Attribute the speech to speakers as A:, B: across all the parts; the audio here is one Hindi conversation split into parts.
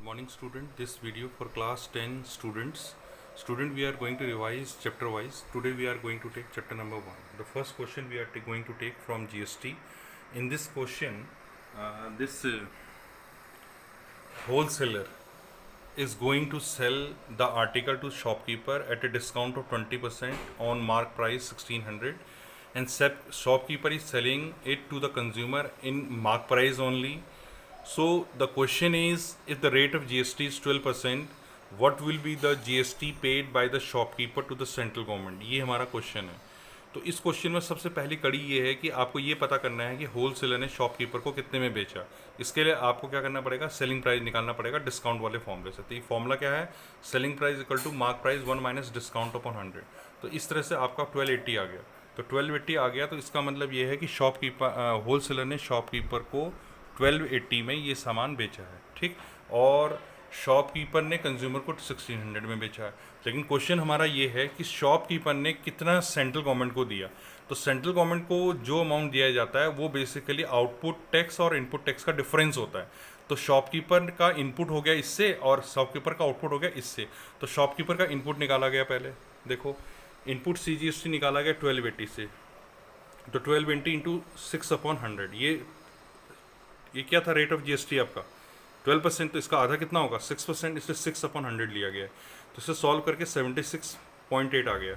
A: Good morning student. This video for class 10 students. Student, we are going to revise chapter wise. Today we are going to take chapter number 1. The first question we are going to take from GST. In this question, this wholesaler is going to sell the article to shopkeeper at a discount of 20% on mark price 1600, and shopkeeper is selling it to the consumer in mark price only. So the question is, if the rate of GST is 12%, what will be the GST paid by the shopkeeper to the central government? ये हमारा क्वेश्चन है. तो इस क्वेश्चन में सबसे पहली कड़ी ये है कि आपको ये पता करना है कि होलसेलर ने शॉपकीपर को कितने में बेचा. इसके लिए आपको क्या करना पड़ेगा, सेलिंग प्राइस निकालना पड़ेगा डिस्काउंट वाले फॉर्मूले से. तो ये फॉर्मूला क्या है, selling price equal to mark price 1 minus discount upon 100. तो इस तरह से आपका 1280 आ गया. तो 1280 आ गया, तो इसका मतलब ये है कि शॉपकीपर होलसेलर ने शॉपकीपर को 1280 में ये सामान बेचा है. ठीक, और शॉपकीपर ने कंज्यूमर को 1600 में बेचा है. लेकिन क्वेश्चन हमारा ये है कि शॉपकीपर ने कितना सेंट्रल गवर्नमेंट को दिया. तो सेंट्रल गवर्नमेंट को जो अमाउंट दिया जाता है वो बेसिकली आउटपुट टैक्स और इनपुट टैक्स का डिफरेंस होता है. तो शॉपकीपर का इनपुट हो गया इससे और शॉपकीपर का आउटपुट हो गया इससे. तो शॉपकीपर का इनपुट निकाला गया. पहले देखो, इनपुट CGST निकाला गया 1280 से. तो 1280 इंटू 6/100, ये क्या था रेट ऑफ GST आपका 12%. तो इसका आधा कितना होगा 6%, इसलिए 6/100 लिया गया है. तो इसे सॉल्व करके 76.8 आ गया.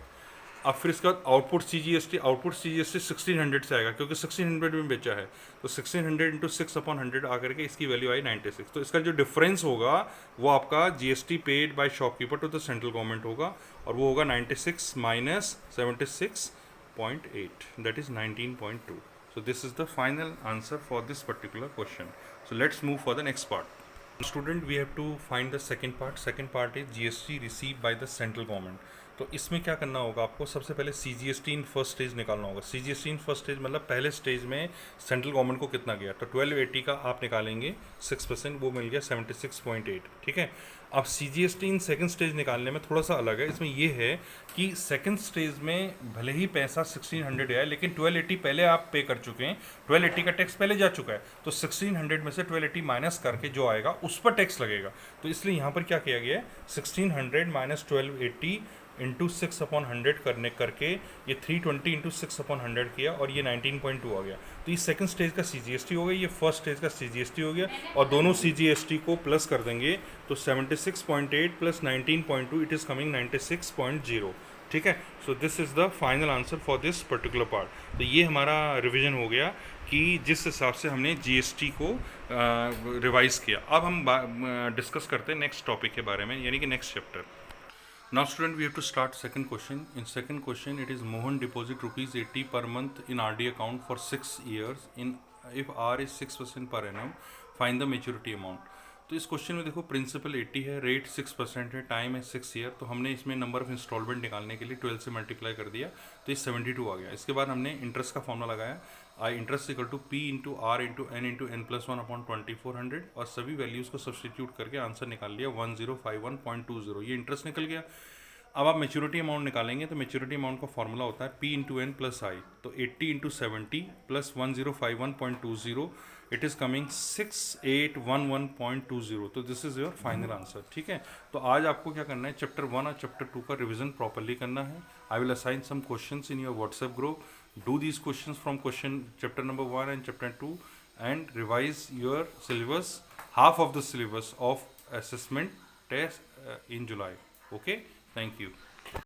A: अब फिर इसके बाद आउटपुट CGST 1600 से आएगा क्योंकि 1600 में बेचा है. तो 1600 इंटू 6/100 आकर के इसकी वैल्यू आई 96. तो इसका जो डिफरेंस होगा वो आपका GST paid by shopkeeper to the central government होगा, और वो होगा 96 minus 76.8, that is 19.2. So this is the final answer for this particular question. So let's move for the next part. Student, we have to find the second part. Second part is GST received by the central government. तो इसमें क्या करना होगा, आपको सबसे पहले CGST इन फर्स्ट स्टेज निकालना होगा. CGST इन फर्स्ट स्टेज मतलब पहले स्टेज में सेंट्रल गवर्नमेंट को कितना गया. तो 1280 का आप निकालेंगे 6%, वो मिल गया 76.8. ठीक है. अब CGST इन सेकंड स्टेज निकालने में थोड़ा सा अलग है. इसमें ये है कि सेकंड स्टेज में भले ही पैसा 1600 है, लेकिन 1280 पहले आप पे कर चुके हैं. 1280 का टैक्स पहले जा चुका है. तो 1600 में से 1280 माइनस करके जो आएगा उस पर टैक्स लगेगा. तो इसलिए यहाँ पर क्या किया गया है, 1600 माइनस 1280 इंटू 6/100 करके ये 320 इंटू 6/100 किया, और ये 19.2 आ गया. तो ये सेकंड स्टेज का CGST हो गया, ये फर्स्ट स्टेज का CGST हो गया, और दोनों CGST को प्लस कर देंगे तो 76.8 प्लस 19.2 इट इज़ कमिंग 96.0. ठीक है. So this is the final answer for this particular part. तो ये हमारा रिविजन हो गया कि जिस हिसाब से हमने GST को रिवाइज किया. अब हम डिस्कस करते हैं नेक्स्ट टॉपिक के बारे में, यानी कि next chapter. Now student, we have to start second question. In second question, it is Mohan deposit rupees 80 per month in RD account for 6 years. If R is 6% per annum, find the maturity amount. तो इस क्वेश्चन में देखो, प्रिंसिपल 80 है, रेट 6% है, टाइम है 6 ईयर. तो हमने इसमें नंबर ऑफ इंस्टॉलमेंट निकालने के लिए 12 से मल्टीप्लाई कर दिया, तो ये 72 आ गया. इसके बाद हमने इंटरेस्ट का फॉर्मूला लगाया, interest equal to P into R into N into N+1 upon 2400, और सभी वैल्यूज़ को सब्सटीट्यूट करके आंसर निकाल लिया 1051.20. ये इंटरेस्ट निकल गया. अब आप मेच्योरिटी अमाउंट निकालेंगे, तो मेच्योरिटी अमाउंट का फॉर्मूला होता है P into N plus I. तो 80 into 70 plus 1051.20, it is coming 6811.20. तो this is your final answer. ठीक है. तो आज आपको क्या करना है, चैप्टर 1 और चैप्टर 2 का रिवीजन प्रॉपरली करना है. I will assign some questions in your WhatsApp group. Do these questions from question chapter number 1 and chapter 2 and revise your syllabus, half of the syllabus of assessment test in July. Okay, thank you.